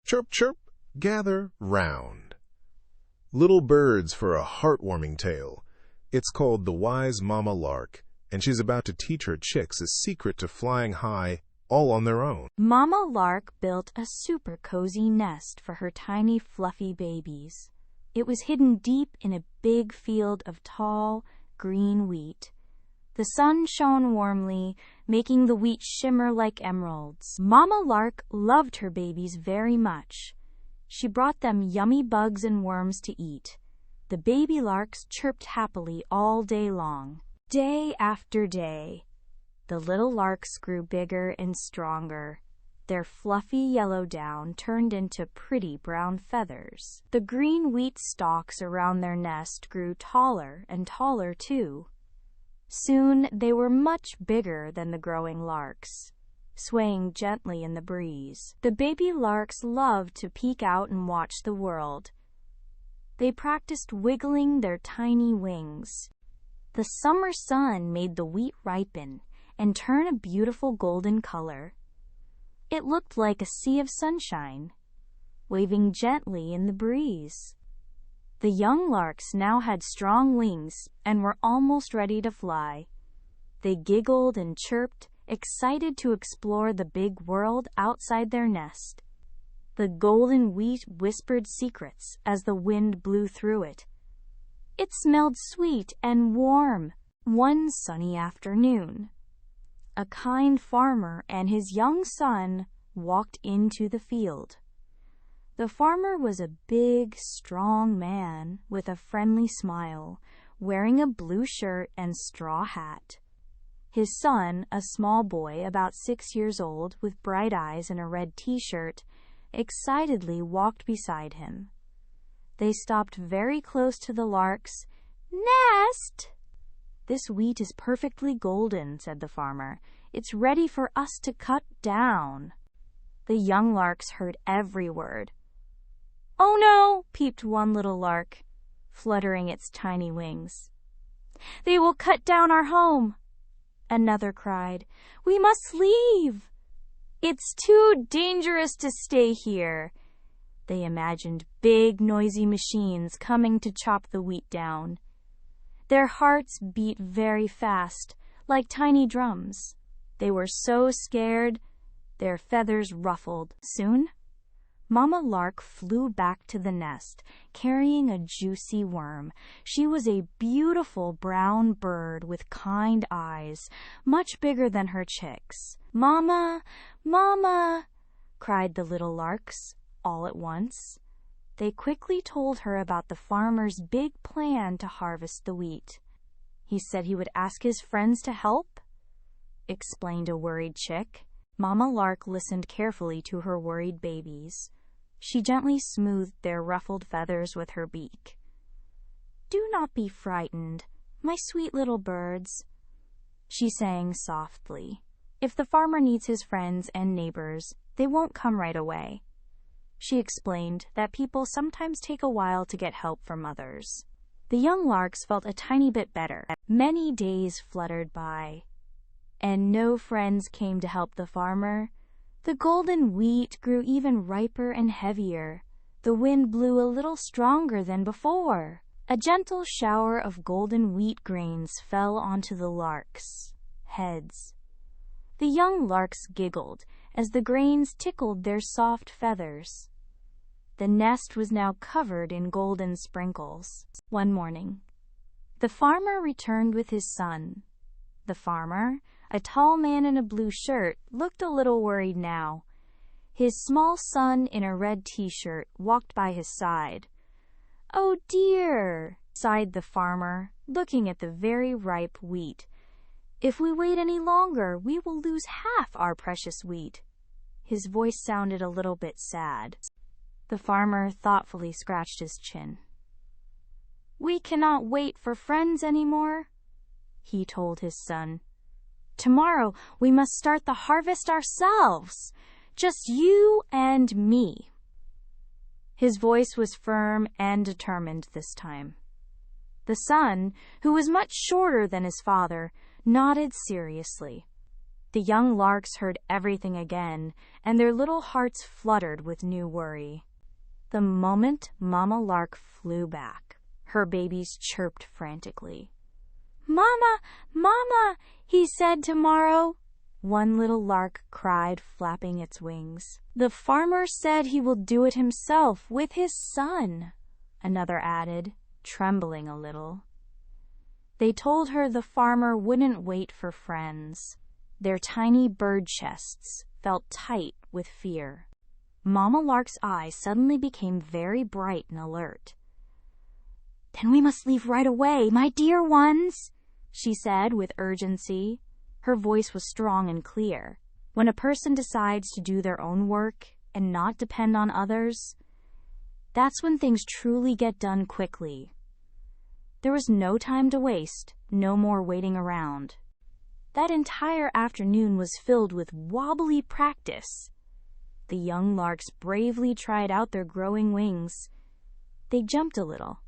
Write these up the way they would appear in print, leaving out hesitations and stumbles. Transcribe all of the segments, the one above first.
Chirp, chirp, gather round. Little birds for a heartwarming tale. It's called the Wise Mama Lark, and she's about to teach her chicks a secret to flying high all on their own. Mama Lark built a super cozy nest for her tiny fluffy babies. It was hidden deep in a big field of tall, green wheat. The sun shone warmly, making the wheat shimmer like emeralds. Mama Lark loved her babies very much. She brought them yummy bugs and worms to eat. The baby larks chirped happily all day long. Day after day, the little larks grew bigger and stronger. Their fluffy yellow down turned into pretty brown feathers. The green wheat stalks around their nest grew taller and taller too. Soon they were much bigger than the growing larks, swaying gently in the breeze. The baby larks loved to peek out and watch the world. They practiced wiggling their tiny wings. The summer sun made the wheat ripen and turn a beautiful golden color. It looked like a sea of sunshine, waving gently in the breeze. The young larks now had strong wings and were almost ready to fly. They giggled and chirped, excited to explore the big world outside their nest. The golden wheat whispered secrets as the wind blew through it. It smelled sweet and warm. One sunny afternoon, a kind farmer and his young son walked into the field. The farmer was a big, strong man with a friendly smile, wearing a blue shirt and straw hat. His son, a small boy about 6 years old with bright eyes and a red t-shirt, excitedly walked beside him. They stopped very close to the lark's nest. "This wheat is perfectly golden," said the farmer. "It's ready for us to cut down." The young larks heard every word. "Oh no!" peeped one little lark, fluttering its tiny wings. "They will cut down our home." Another cried, "We must leave. It's too dangerous to stay here." They imagined big, noisy machines coming to chop the wheat down. Their hearts beat very fast, like tiny drums. They were so scared, their feathers ruffled. Soon, Mama Lark flew back to the nest, carrying a juicy worm. She was a beautiful brown bird with kind eyes, much bigger than her chicks. "Mama, Mama!" cried the little larks, all at once. They quickly told her about the farmer's big plan to harvest the wheat. "He said he would ask his friends to help," explained a worried chick. Mama Lark listened carefully to her worried babies. She gently smoothed their ruffled feathers with her beak. "Do not be frightened, my sweet little birds," she sang softly. "If the farmer needs his friends and neighbors, they won't come right away." She explained that people sometimes take a while to get help from others. The young larks felt a tiny bit better. Many days fluttered by, and no friends came to help the farmer. The golden wheat grew even riper and heavier. The wind blew a little stronger than before. A gentle shower of golden wheat grains fell onto the larks' heads. The young larks giggled as the grains tickled their soft feathers. The nest was now covered in golden sprinkles. One morning, the farmer returned with his son. The farmer, a tall man in a blue shirt, looked a little worried now. His small son in a red t-shirt walked by his side. "Oh dear," sighed the farmer, looking at the very ripe wheat. "If we wait any longer, we will lose half our precious wheat." His voice sounded a little bit sad. The farmer thoughtfully scratched his chin. "We cannot wait for friends anymore," he told his son. "Tomorrow we must start the harvest ourselves, just you and me." His voice was firm and determined this time. The son, who was much shorter than his father, nodded seriously. The young larks heard everything again, and their little hearts fluttered with new worry. The moment Mama Lark flew back, her babies chirped frantically. "Mama, Mama," he said tomorrow. One little lark cried, flapping its wings. "The farmer said he will do it himself with his son," another added, trembling a little. They told her the farmer wouldn't wait for friends. Their tiny bird chests felt tight with fear. Mama Lark's eyes suddenly became very bright and alert. "Then we must leave right away, my dear ones," she said with urgency. Her voice was strong and clear. When a person decides to do their own work and not depend on others, that's when things truly get done quickly. There was no time to waste, no more waiting around. That entire afternoon was filled with wobbly practice. The young larks bravely tried out their growing wings. They jumped a little,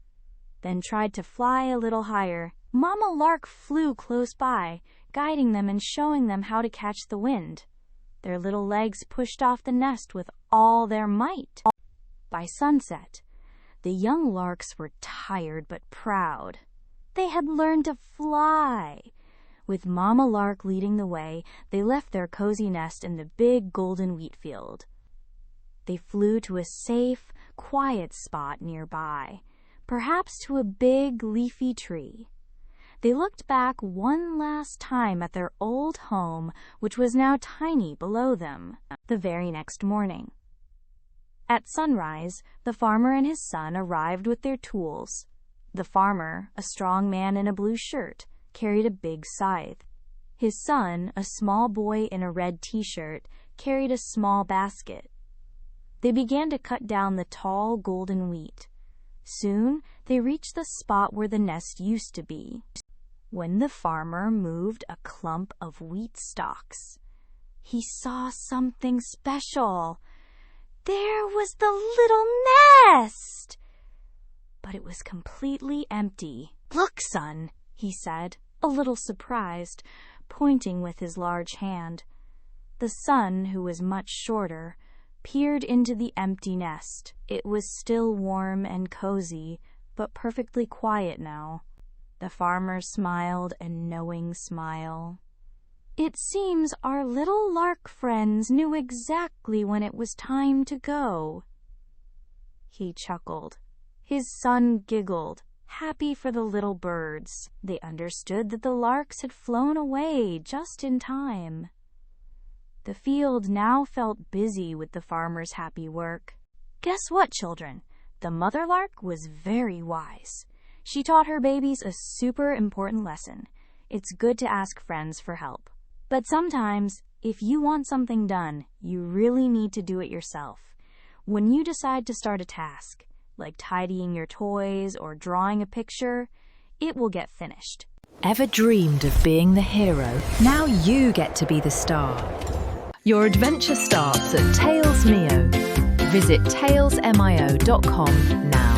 then tried to fly a little higher. Mama Lark flew close by, guiding them and showing them how to catch the wind. Their little legs pushed off the nest with all their might. By sunset, the young larks were tired but proud. They had learned to fly. With Mama Lark leading the way, they left their cozy nest in the big golden wheat field. They flew to a safe, quiet spot nearby, perhaps to a big, leafy tree. They looked back one last time at their old home, which was now tiny below them. The very next morning, at sunrise, the farmer and his son arrived with their tools. The farmer, a strong man in a blue shirt, carried a big scythe. His son, a small boy in a red t-shirt, carried a small basket. They began to cut down the tall golden wheat. Soon, they reached the spot where the nest used to be. When the farmer moved a clump of wheat stalks, he saw something special. There was the little nest! But it was completely empty. "Look, son," he said, a little surprised, pointing with his large hand. The son, who was much shorter, peered into the empty nest. It was still warm and cozy, but perfectly quiet now. The farmer smiled a knowing smile. "It seems our little lark friends knew exactly when it was time to go." He chuckled. His son giggled, happy for the little birds. They understood that the larks had flown away just in time. The field now felt busy with the farmer's happy work. Guess what, children? The mother lark was very wise. She taught her babies a super important lesson. It's good to ask friends for help. But sometimes, if you want something done, you really need to do it yourself. When you decide to start a task, like tidying your toys or drawing a picture, it will get finished. Ever dreamed of being the hero? Now you get to be the star. Your adventure starts at TalesMio. Visit talesmio.com now.